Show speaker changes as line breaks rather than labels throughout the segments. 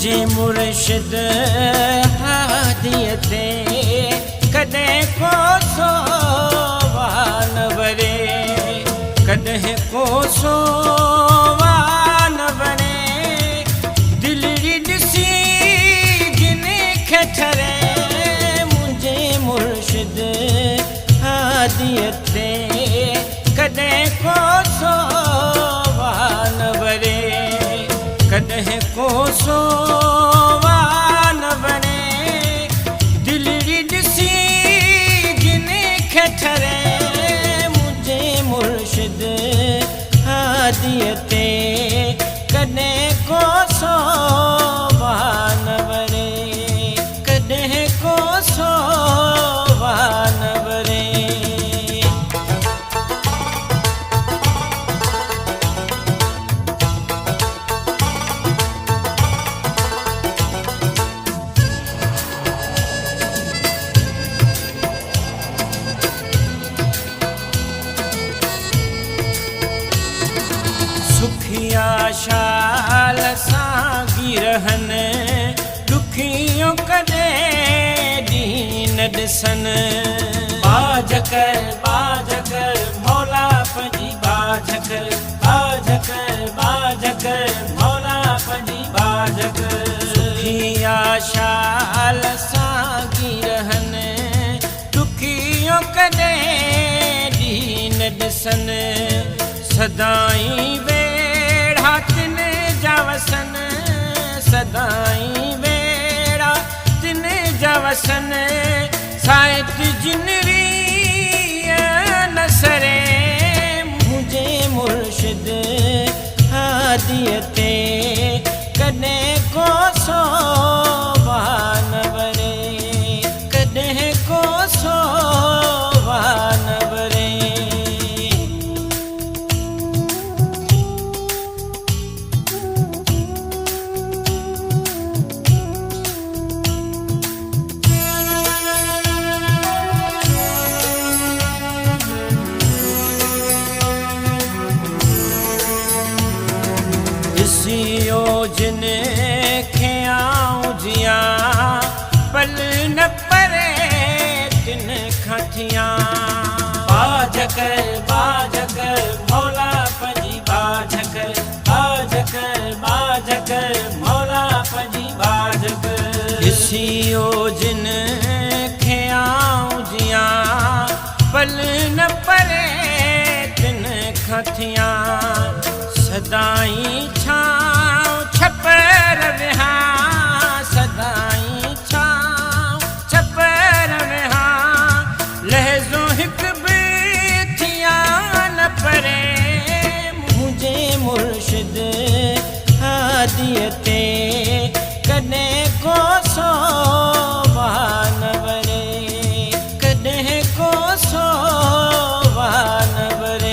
मुझे मुर्शिद हादियते कदे को सोवान वरे कदे को सोवान वरे दिल रिदसी जिने खठरे मुझे मुर्शिद हादियते कदे को सोवान वरे कदे को सोवान वरे दिल रिदसी जिने खठरे मुझे मुर्शिद हादियते कदे को सोवान वरे कदे को सोवान वरे सुखिया शाल सागी रहन दुखियों कदे दीन दिसन बाजकर मौला पंजी बाजकर मौला पंजी बाजकर सुखिया शाल सागी रहन दुखियों कदे दीन दिसन सदाई वेड़ा तिन जवसन सदाई वेड़ा तिन जवसन सायत जिनरी नसरे मुझे मुर्शिद हादियते कदे को सोवान वरे कदे को सोवान वरे जिन खे आऊं जिया पल न परे तिन खठिया बाजकर मौला पंजी बाजकर मौला पंजी बाजकर इसियो जिन खे आऊं जिया पल न परे तिन खठिया सदाई छाँव छपर विहा सदाई छाँव छपर विहा लहज़ो हिक भी थिया न परे मुझे मुर्शिद हादियते कदे को सोवान वरे कदे को सोवान वरे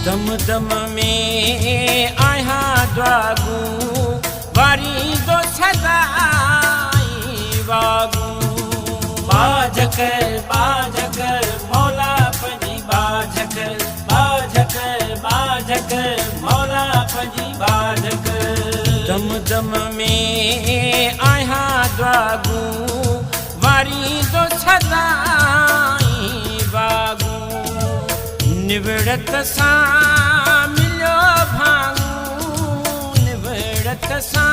दम दम में आया द्वागू वारी दो सदाई वागू बाजकर मौला पंजी बाजकर मौला पंजी बाजकर दम दम में आया द्वागू वारी दो सदाई वागू निवड़त सा मिलो भांगू निवड़त सा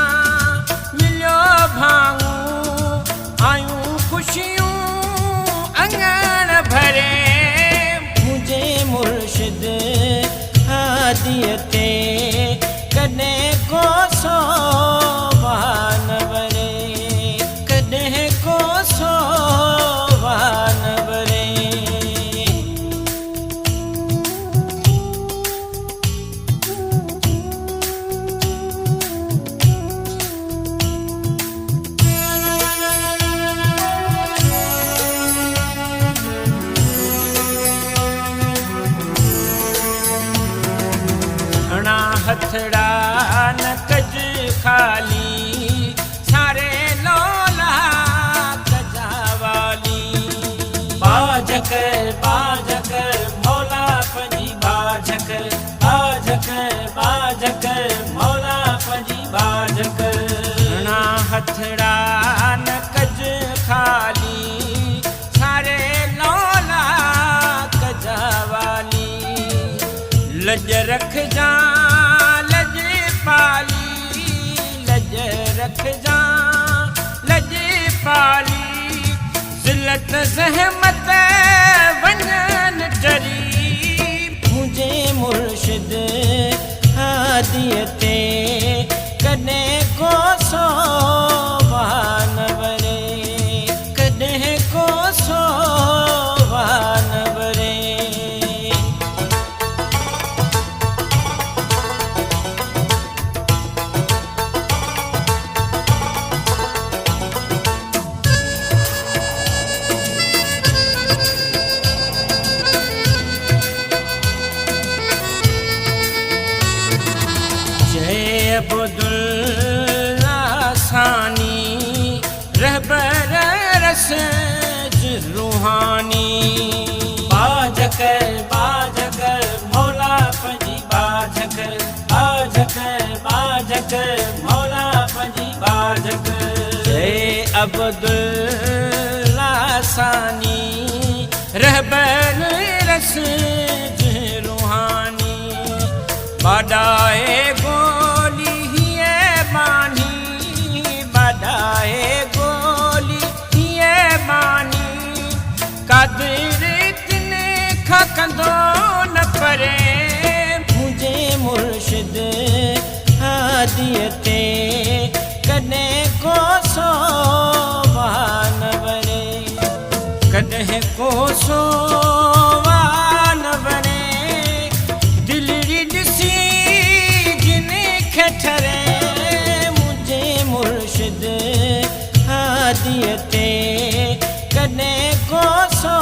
मिलो भांगू आयूं खुशियों अंगन भरे मुझे मुर्शिद हादियते कदे को सोवान वरे कदे को सोवान वरे बाझक मौला पंजी बाझक मौला पंजी बाझक ना हथड़ा न कज खाली सारे लौला कजावाली लज रख जा लज पाली लज रख जा लज पाली ज़िल्लत ज़हमत वञन चरी मुझे मुर्शिद हादीअ ते कॾहिं को सोभान वरे कॾहिं को सोभान वरे अब्दुल्ला सानी रहबर रस रूहानी बाझक मौला पंजी बाझक मौला पंजी बाझक अब्दुल्ला सानी रहबर रस रूहानी बाडाए गोली बाडाए गोली ये मानी कादिर तिन खकंदो न परे मुझे मुर्शिद हादीअ ते कॾहिं को सोभान वरे कॾहिं को सोभान वरे दिलरी ॾिसी जिन खे ठरे हादीअ ते कॾहिं को सो